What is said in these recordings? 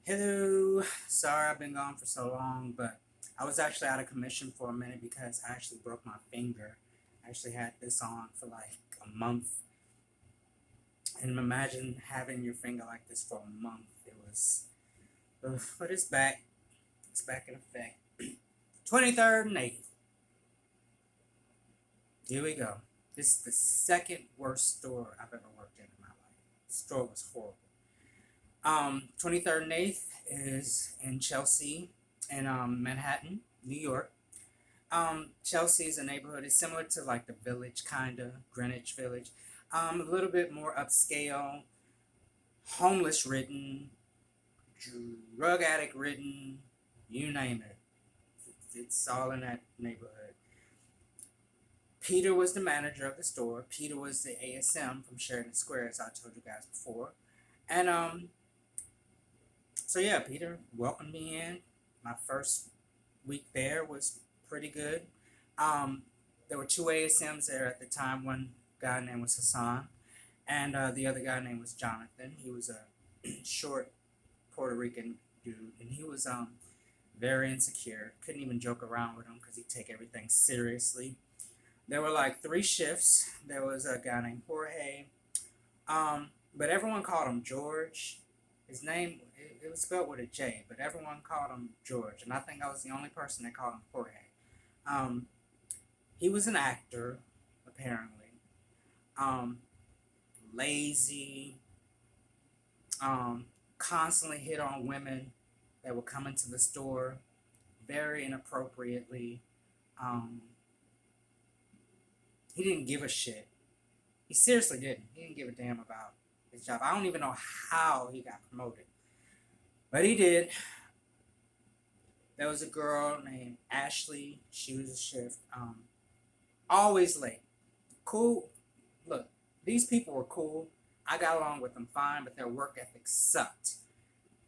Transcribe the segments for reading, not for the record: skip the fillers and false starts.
Hello. Sorry I've been gone for so long, but I was actually out of commission for a minute because I actually broke my finger. I actually had this on for like a month. And imagine having your finger like this for a month. It was, but it's back. It's back in effect. 23rd and 8th. Here we go. This is the second worst store I've ever worked in my life. The store was horrible. 23rd and 8th is in Chelsea in Manhattan, New York. Chelsea is a neighborhood. It's similar to like the Village, kind of Greenwich Village. A little bit more upscale, homeless ridden, drug addict ridden, you name it. It's all in that neighborhood. Peter was the manager of the store. Peter was the ASM from Sheridan Square, as I told you guys before. And so yeah, Peter welcomed me in. My first week there was pretty good. Um, there were two ASMs there at the time. One guy named was Hassan, and the other guy named was Jonathan. He was a short Puerto Rican dude, and he was very insecure. Couldn't even joke around with him because he'd take everything seriously. There were like three shifts. There was a guy named Jorge, but everyone called him George. His name it was spelled with a J, but everyone called him George, and I think I was the only person that called him Jorge. Um, he was an actor, apparently. Um, Lazy. Constantly hit on women that would come into the store very inappropriately. Um, he didn't give a shit. He seriously didn't. He didn't give a damn about his job. I don't even know how he got promoted, but he did. There was a girl named Ashley. She was a shift. Always late. Cool. Look, these people were cool. I got along with them fine, but their work ethic sucked.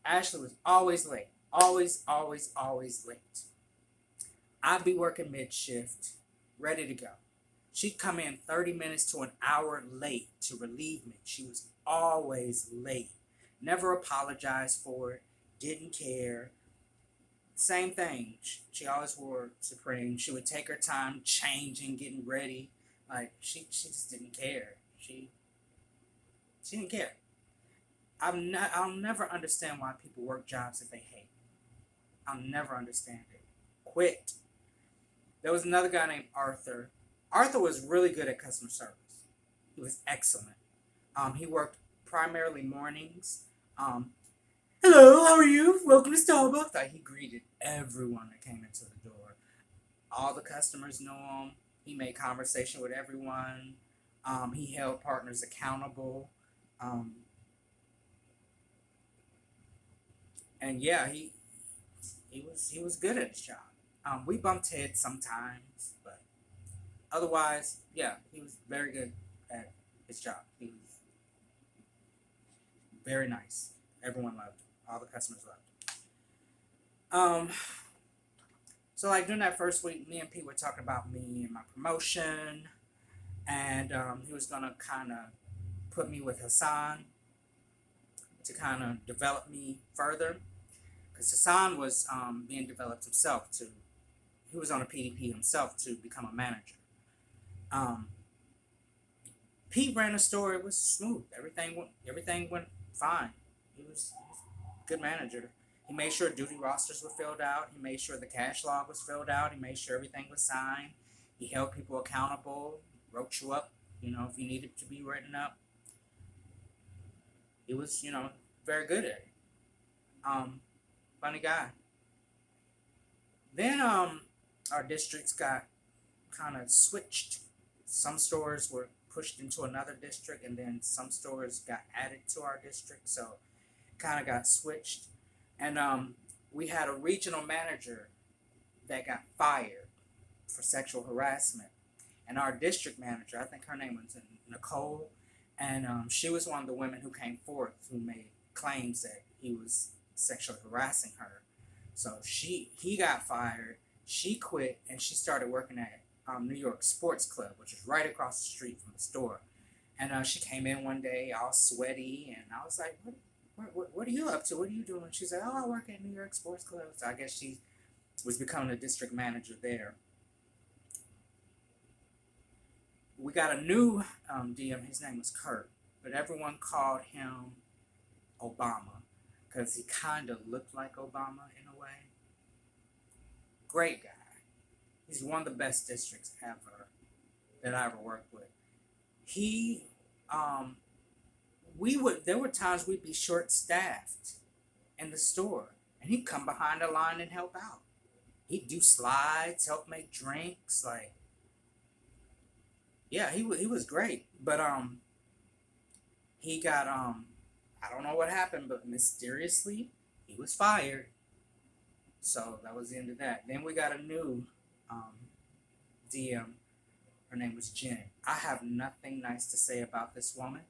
Ashley was always late. Always, always, always late. I'd be working mid shift, ready to go. She'd come in 30 minutes to an hour late to relieve me. She was always late. Never apologized for it. Didn't care. Same thing. She always wore Supreme. She would take her time changing, getting ready. Like she just didn't care. She didn't care. I'll never understand why people work jobs that they hate. I'll never understand it. Quit. There was another guy named Arthur. Arthur was really good at customer service. He was excellent. He worked primarily mornings. Hello, how are you? Welcome to Starbucks. Like, he greeted everyone that came into the door. All the customers knew him. He made conversation with everyone. He held partners accountable. Um, and yeah, he was good at his job. We bumped heads sometimes, but otherwise, yeah, he was very good at his job. He was very nice. Everyone loved him. All the customers loved him. So like during that first week, me and Pete were talking about me and my promotion, and he was gonna kind of put me with Hassan to kind of develop me further, because Hassan was being developed himself to. He was on a PDP himself to become a manager. Um, Pete ran the store. It was smooth. Everything went fine. He was a good manager. He made sure duty rosters were filled out. He made sure the cash log was filled out. He made sure everything was signed. He held people accountable. Wrote you up. If you needed to be written up. He was very good at it. Um, Funny guy. Then our districts got kind of switched. Some stores were pushed into another district, and then some stores got added to our district. So kind of got switched. And we had a regional manager that got fired for sexual harassment. And our district manager, I think her name was Nicole, and she was one of the women who came forth who made claims that he was sexually harassing her. So he got fired. She quit, and she started working at New York Sports Club, which is right across the street from the store. And she came in one day all sweaty, and I was like, what are you up to? What are you doing? She said, oh, I work at New York Sports Club. So I guess she was becoming a district manager there. We got a new DM. His name was Kurt, but everyone called him Obama because he kind of looked like Obama in a way. Great guy. He's one of the best districts ever that I ever worked with. He, there were times we'd be short staffed in the store, and he'd come behind the line and help out. He'd do slides, help make drinks, like, yeah, he was great. But he got I don't know what happened, but mysteriously he was fired. So that was the end of that. Then we got a new DM. Her name was Jen. I have nothing nice to say about this woman.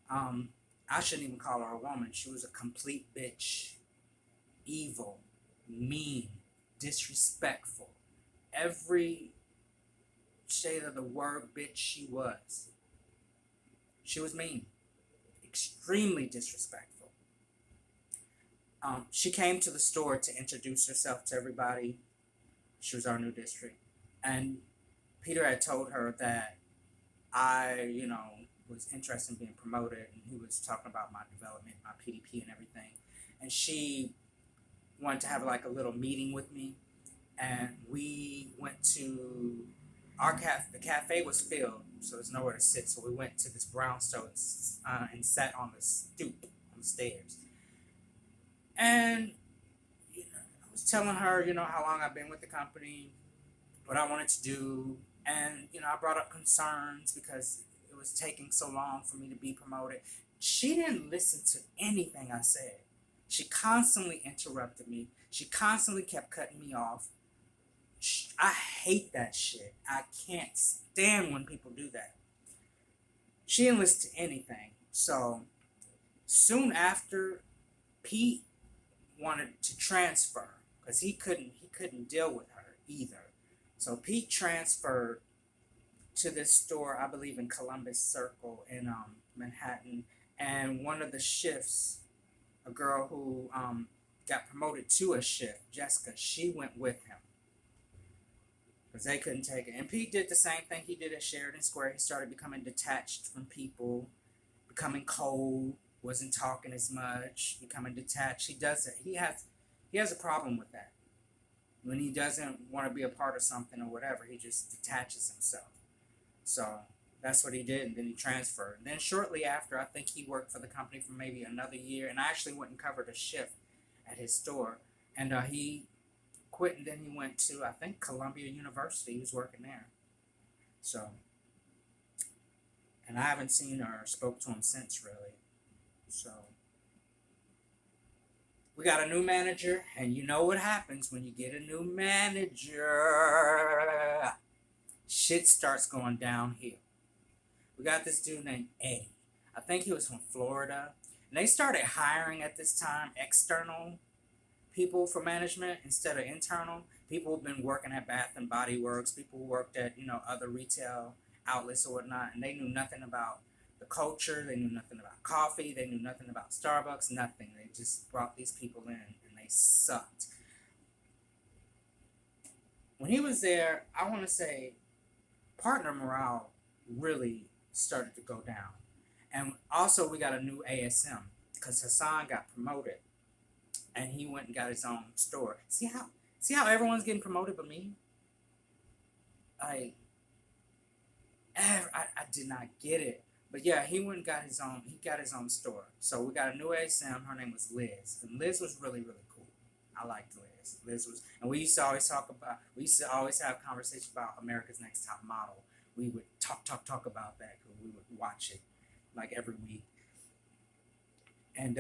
I shouldn't even call her a woman. She was a complete bitch. Evil, mean, disrespectful. Every shade of the word bitch she was. She was mean. Extremely disrespectful. She came to the store to introduce herself to everybody. She was our new district. And Peter had told her that I, was interested in being promoted, and he was talking about my development, my PDP and everything. And she wanted to have like a little meeting with me, and we went to the cafe was filled, so there's nowhere to sit. So we went to this brownstone and sat on the stoop on the stairs. And I was telling her, how long I've been with the company, what I wanted to do, and I brought up concerns because it was taking so long for me to be promoted. She didn't listen to anything I said. She constantly interrupted me. She constantly kept cutting me off. I hate that shit. I can't stand when people do that. She didn't listen to anything. So soon after, Pete wanted to transfer because he couldn't deal with her either. So Pete transferred to this store, I believe in Columbus Circle in Manhattan, and one of the shifts, a girl who got promoted to a shift, Jessica, she went with him because they couldn't take it. And Pete did the same thing he did at Sheridan Square. He started becoming detached from people, becoming cold, wasn't talking as much, becoming detached. He does it. He has a problem with that. When he doesn't want to be a part of something or whatever, he just detaches himself. So that's what he did, and then he transferred. And then shortly after, I think he worked for the company for maybe another year, and I actually went and covered a shift at his store. And he quit, and then he went to, I think, Columbia University. He was working there. So, and I haven't seen or spoke to him since, really. So, we got a new manager, and you know what happens when you get a new manager. Shit starts going downhill. We got this dude named Eddie. I think he was from Florida. And they started hiring at this time external people for management instead of internal. People who've been working at Bath and Body Works, people who worked at, other retail outlets or whatnot, and they knew nothing about the culture, they knew nothing about coffee, they knew nothing about Starbucks, nothing. They just brought these people in, and they sucked. When he was there, I want to say partner morale really started to go down. And also we got a new ASM because Hassan got promoted, and he went and got his own store. See how everyone's getting promoted but me? I did not get it. But yeah, he went and got his own store. So we got a new ASM. Her name was Liz. And Liz was really, really cool. I liked Liz. And we used to always have conversations about America's Next Top Model. We would talk about that because we would watch it like every week. And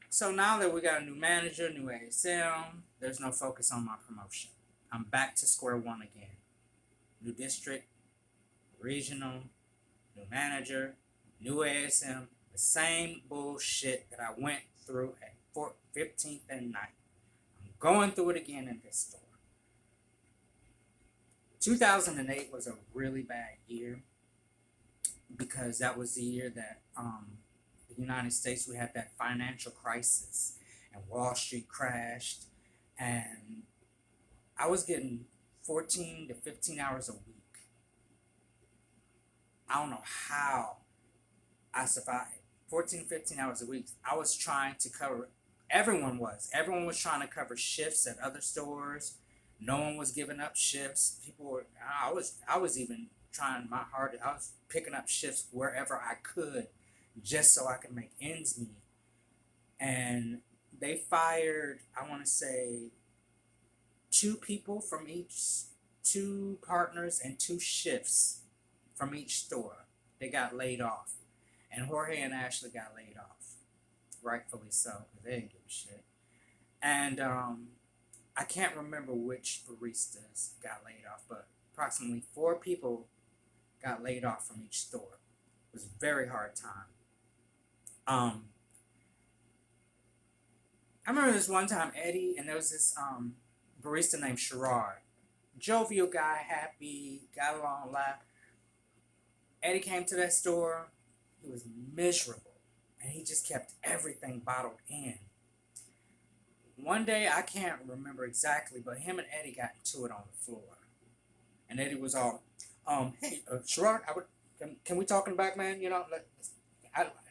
so now that we got a new manager, new ASM, there's no focus on my promotion. I'm back to square one again. New district, regional, new manager, new ASM, the same bullshit that I went through at 15th and 9th. I'm going through it again in this store. 2008 was a really bad year. because that was the year that the United States, we had that financial crisis and Wall Street crashed, and I was getting 14 to 15 hours a week. I don't know how I survived 14, 15 hours a week. I was trying to cover, everyone was trying to cover shifts at other stores. No one was giving up shifts. I was even trying my hardest. I was picking up shifts wherever I could just so I could make ends meet. And they fired, I want to say, two people from each, two partners and two shifts from each store. They got laid off. And Jorge and Ashley got laid off. Rightfully so, because they didn't give a shit. And I can't remember which baristas got laid off, but approximately 4 people got laid off from each store. It was a very hard time. I remember this one time, Eddie, and there was this barista named Sherrod. Jovial guy, happy, got along, laughed. Eddie came to that store. He was miserable, and he just kept everything bottled in. One day, I can't remember exactly, but him and Eddie got into it on the floor. And Eddie was all, hey, Sherrod, can we talk in the back, man? You know,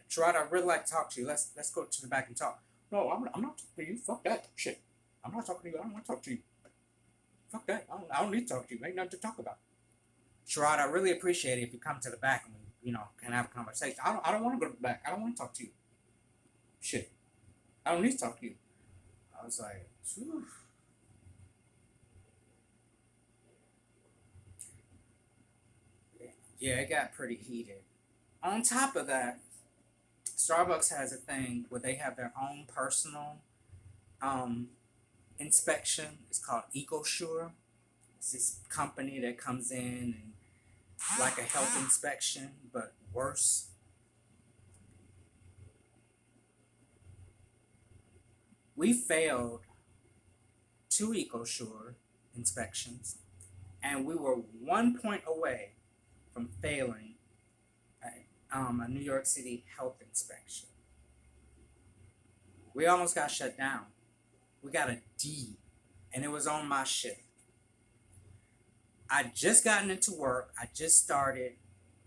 Sherrod, I really like to talk to you. Let's go to the back and talk. No, I'm not talking to you. Fuck that shit. I'm not talking to you. I don't want to talk to you. Fuck that. I don't need to talk to you. Ain't nothing to talk about. Sherrod, I really appreciate it if you come to the back and we, can have a conversation. I don't want to go to the back. I don't want to talk to you. Shit. I don't need to talk to you. I was like, phew. Yeah, it got pretty heated. On top of that, Starbucks has a thing where they have their own personal um, inspection. It's called EcoSure. It's this company that comes in and like a health inspection, but worse. We failed 2 EcoSure inspections, and we were 1 point away from failing a New York City health inspection. We almost got shut down. We got a D, and it was on my shift. I just gotten into work. I just started.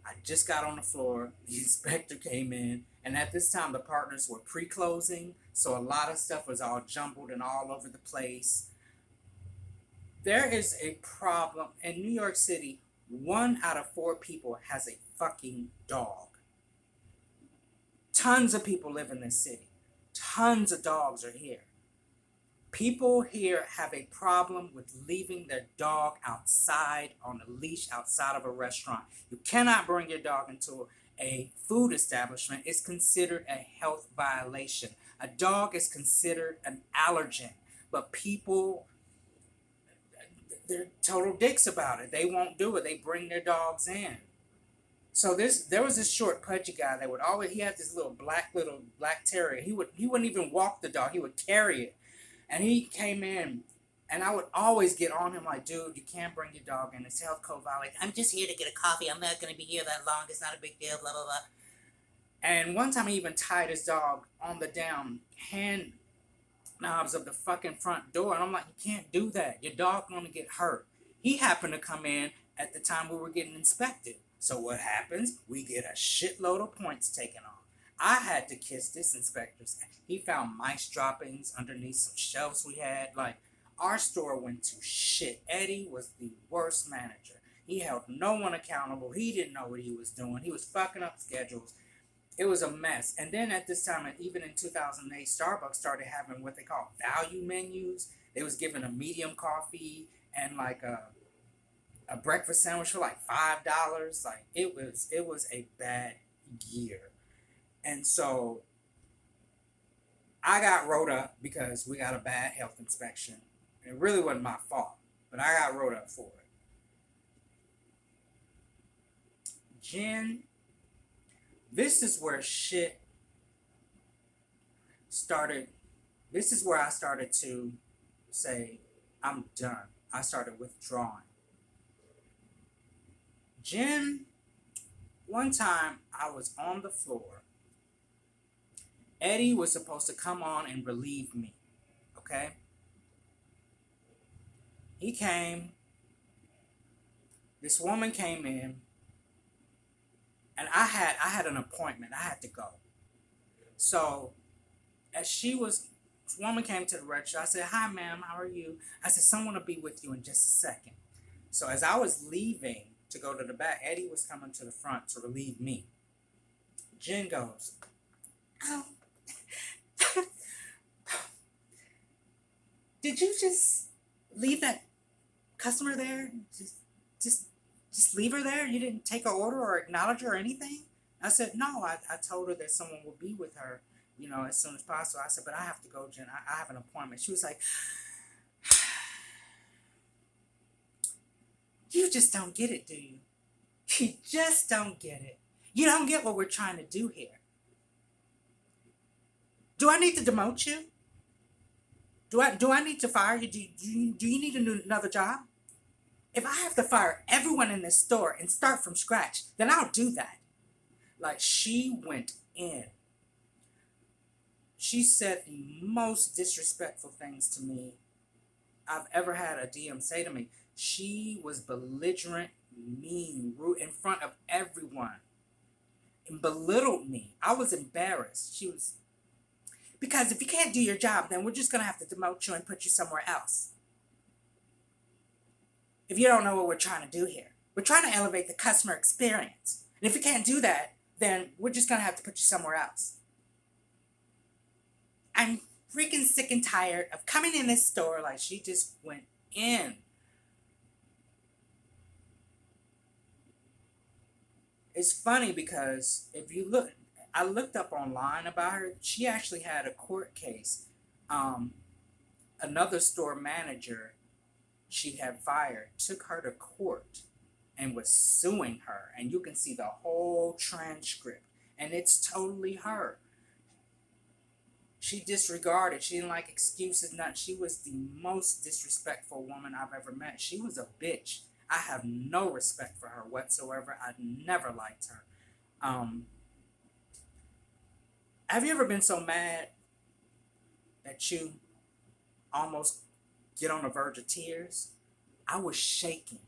I just got on the floor. The inspector came in, and at this time, the partners were pre-closing, so a lot of stuff was all jumbled and all over the place. There is a problem in New York City. 1 out of 4 people has a fucking dog. Tons of people live in this city. Tons of dogs are here. People here have a problem with leaving their dog outside on a leash outside of a restaurant. You cannot bring your dog into a food establishment. It's considered a health violation. A dog is considered an allergen, but people, they're total dicks about it. They won't do it. They bring their dogs in. So there was this short pudgy guy that he had this little black terrier. He wouldn't even walk the dog. He would carry it. And he came in, and I would always get on him like, dude, you can't bring your dog in. It's health code violation. I'm just here to get a coffee. I'm not going to be here that long. It's not a big deal, blah, blah, blah. And one time he even tied his dog on the down hand knobs of the fucking front door. And I'm like, you can't do that. Your dog's going to get hurt. He happened to come in at the time we were getting inspected. So what happens? We get a shitload of points taken off. I had to kiss this inspector's ass. He found mice droppings underneath some shelves we had. Like, our store went to shit. Eddie was the worst manager. He held no one accountable. He didn't know what he was doing. He was fucking up schedules. It was a mess. And then at this time, and even in 2008, Starbucks started having what they call value menus. They was giving a medium coffee and like a breakfast sandwich for like $5. Like, it was a bad year. And so I got wrote up because we got a bad health inspection. It really wasn't my fault, but I got wrote up for it. Jen, this is where shit started. This is where I started to say, I'm done. I started withdrawing. Jen One time I was on the floor. Eddie was supposed to come on and relieve me. Okay? He came. This woman came in, and I had an appointment. I had to go. So as this woman came to the register. I said, "Hi, ma'am. How are you?" I said, "Someone will be with you in just a second." So as I was leaving to go to the back, Eddie was coming to the front to relieve me. Jen goes, "Oh, did you just leave that customer there? Just, just leave her there? You didn't take her order or acknowledge her or anything?" I said, "No, I told her that someone will be with her, as soon as possible." I said, "But I have to go, Jen. I have an appointment." She was like, "You just don't get it, do you? You just don't get it. You don't get what we're trying to do here. Do I need to demote you? Do I need to fire you? Do you need another job? If I have to fire everyone in this store and start from scratch, then I'll do that." Like, she went in. She said the most disrespectful things to me I've ever had a DM say to me. She was belligerent, mean, rude in front of everyone, and belittled me. I was embarrassed. She was, "Because if you can't do your job, then we're just going to have to demote you and put you somewhere else. If you don't know what we're trying to do here, we're trying to elevate the customer experience. And if you can't do that, then we're just going to have to put you somewhere else. I'm freaking sick and tired of coming in this store." Like, she just went in. It's funny because if you look, I looked up online about her. She actually had a court case. Another store manager she had fired took her to court and was suing her. And you can see the whole transcript. And it's totally her. She disregarded. She didn't like excuses, nothing. She was the most disrespectful woman I've ever met. She was a bitch. I have no respect for her whatsoever. I never liked her. Have you ever been so mad that you almost get on the verge of tears? I was shaking.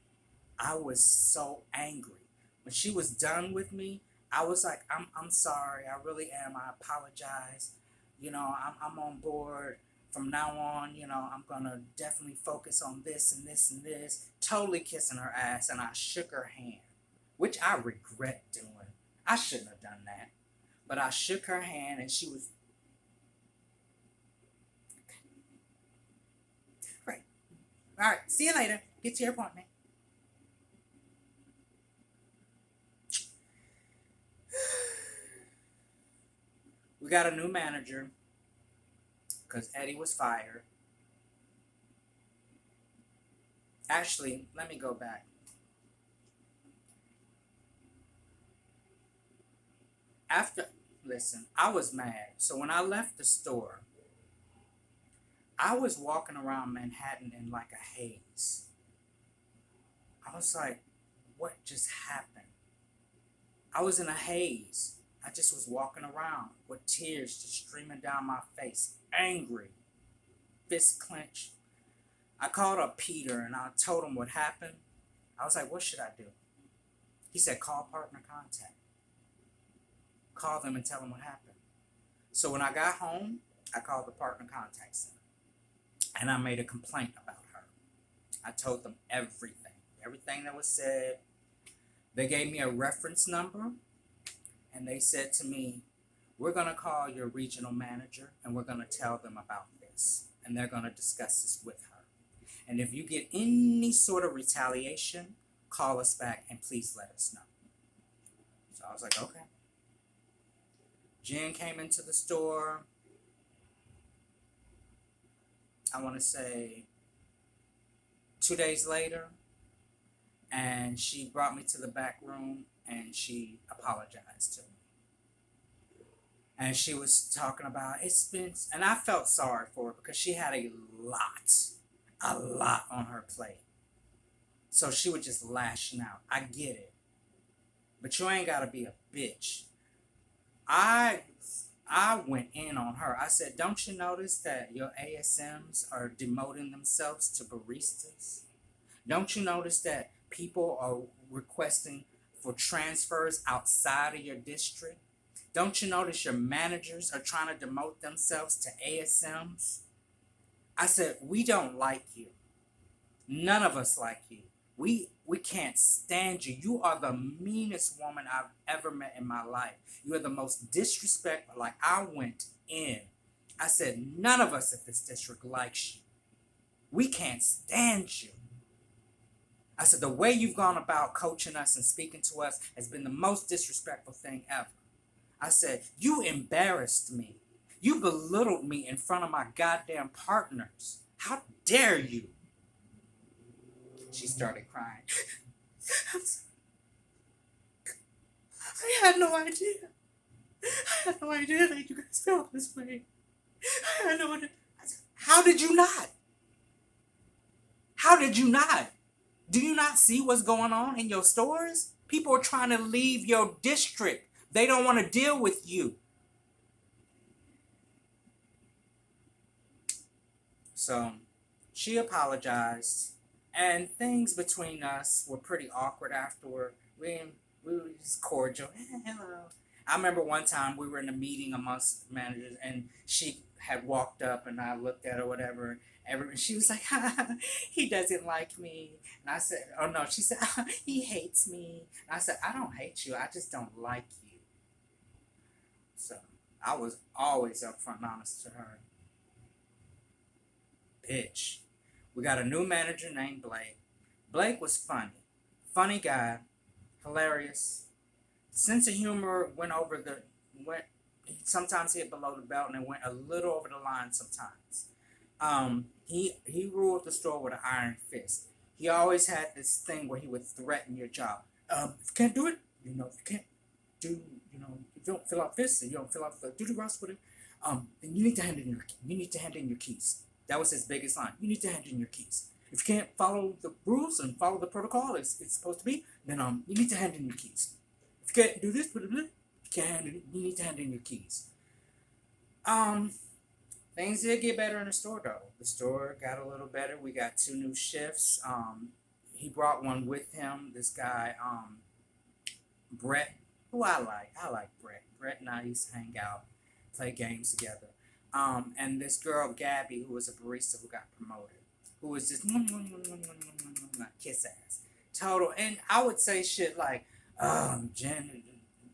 I was so angry. When she was done with me, I was like, I'm sorry. I really am. I apologize. I'm on board. From now on, I'm going to definitely focus on this and this and this. Totally kissing her ass, and I shook her hand, which I regret doing. I shouldn't have done that. But I shook her hand, and she was, "Great. All right, see you later. Get to your appointment." We got a new manager because Eddie was fired. Actually, let me go back. After, listen, I was mad. So when I left the store, I was walking around Manhattan in like a haze. I was like, what just happened? I was in a haze. I just was walking around with tears just streaming down my face, angry, fist clenched. I called up Peter and I told him what happened. I was like, "What should I do?" He said, "Call partner contact. Call them and tell them what happened." So when I got home, I called the partner contact center and I made a complaint about her. I told them everything that was said. They gave me a reference number and they said to me, "We're going to call your regional manager and we're going to tell them about this. And they're going to discuss this with her. And if you get any sort of retaliation, call us back and please let us know." So I was like, okay. Jen came into the store, I want to say 2 days later, and she brought me to the back room and she apologized to me. And she was talking about and I felt sorry for her because she had a lot on her plate. So she was just lashing out. I get it. but you ain't gotta be a bitch. I I went in on her. I said, don't you notice that your ASMs are demoting themselves to baristas? Don't you notice that people are requesting for transfers outside of your district? Don't you notice your managers are trying to demote themselves to ASMs? I said, we don't like you. None of us like you. We can't stand you. You are the meanest woman I've ever met in my life. You are the most disrespectful. Like, I went in. I said, none of us at this district likes you. We can't stand you. I said, the way you've gone about coaching us and speaking to us has been the most disrespectful thing ever. I said, you embarrassed me. You belittled me in front of my goddamn partners. How dare you? She started crying. I had no idea. I had no idea that you guys felt this way. I had no idea. How did you not? How did you not? Do you not see what's going on in your stores? People are trying to leave your district. They don't want to deal with you. So she apologized, and things between us were pretty awkward afterward. We were just cordial. Hello. I remember one time we were in a meeting amongst managers, and she had walked up, and I looked at her, whatever. And she was like, he doesn't like me. And I said, oh no, she said, he hates me. And I said, I don't hate you, I just don't like you. So I was always upfront and honest to her. Bitch. We got a new manager named Blake. Blake was funny. Funny guy. Hilarious. Sense of humor went sometimes hit below the belt and it went a little over the line sometimes. He ruled the store with an iron fist. He always had this thing where he would threaten your job. If you can't do it, if you can't do, if you don't fill out this and you don't fill out the duty roster with it, then you need to hand in your keys. That was his biggest line. You need to hand in your keys. If you can't follow the rules and follow the protocol it's supposed to be, then you need to hand in your keys. If you can't do this, you need to hand in your keys. Things did get better in the store though. The store got a little better. We got 2 new shifts. He brought one with him. This guy, Brett, who I like. I like Brett. Brett and I used to hang out, play games together. And this girl, Gabby, who was a barista who got promoted, who was just kiss ass. Total. And I would say shit like, Jen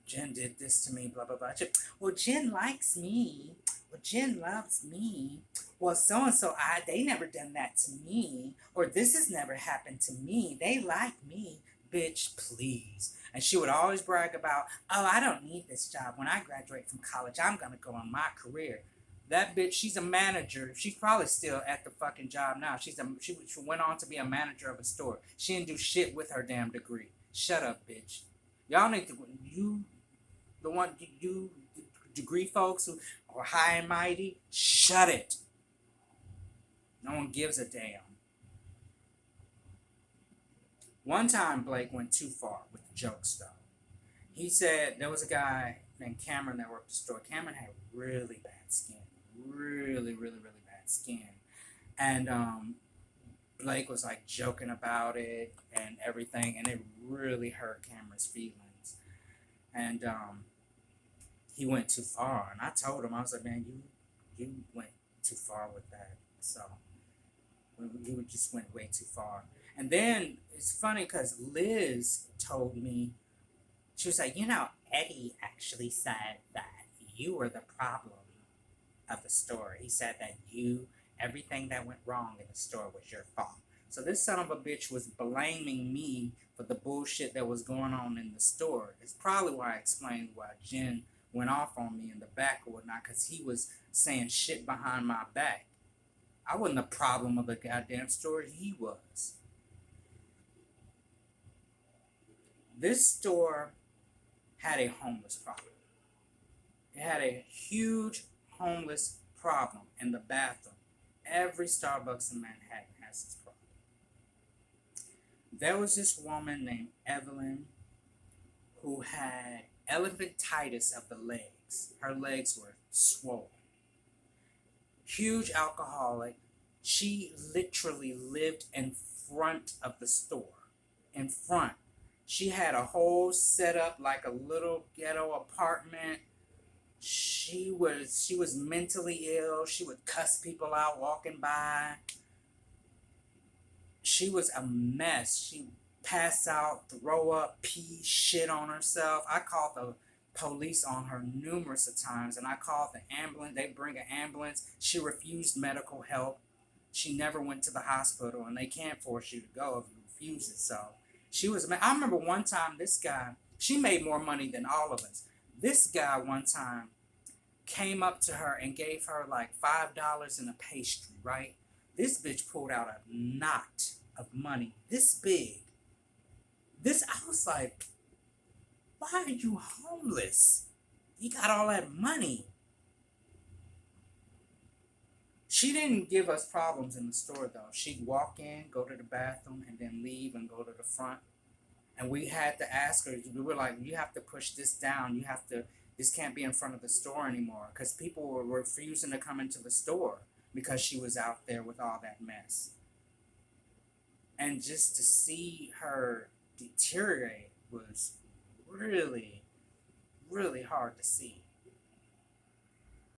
did this to me, blah, blah, blah. Well, Jen likes me. Well, Jen loves me. Well, so-and-so, they never done that to me. Or this has never happened to me. They like me. Bitch, please. And she would always brag about, oh, I don't need this job. When I graduate from college, I'm going to go on my career. That bitch, she's a manager. She's probably still at the fucking job now. She went on to be a manager of a store. She didn't do shit with her damn degree. Shut up, bitch. Y'all need to, you degree folks who are high and mighty, shut it. No one gives a damn. One time Blake went too far with the jokes though. He said there was a guy named Cameron that worked the store. Cameron had really bad skin. Really, really, really bad skin. And Blake was like joking about it and everything, and it really hurt Cameron's feelings. And he went too far. And I told him, I was like, man, you went too far with that. So you just went way too far. And then it's funny because Liz told me, she was like, Eddie actually said that you were the problem of the store. He said that everything that went wrong in the store was your fault. So this son of a bitch was blaming me for the bullshit that was going on in the store. It's probably why I explained why Jen went off on me in the back or whatnot, because he was saying shit behind my back. I wasn't the problem of the goddamn store. He was. This store had a homeless problem. It had a huge homeless problem in the bathroom. Every Starbucks in Manhattan has this problem. There was this woman named Evelyn who had elephantitis of the legs. Her legs were swollen. Huge alcoholic. She literally lived in front of the store. In front. She had a whole setup like a little ghetto apartment. She was mentally ill. She would cuss people out walking by. She was a mess. She passed out, throw up, pee, shit on herself. I called the police on her numerous of times, and I called the ambulance. They bring an ambulance. She refused medical help. She never went to the hospital, and they can't force you to go if you refuse it. So she was. I remember one time this guy. She made more money than all of us. This guy one time came up to her and gave her like $5 in a pastry. Right. This bitch pulled out a knot of money this big. I was like, why are you homeless? You got all that money. She didn't give us problems in the store though. She'd walk in, go to the bathroom, and then leave and go to the front. And we had to ask her, we were like, you have to push this down. This can't be in front of the store anymore. Because people were refusing to come into the store because she was out there with all that mess. And just to see her deteriorate was really, really hard to see.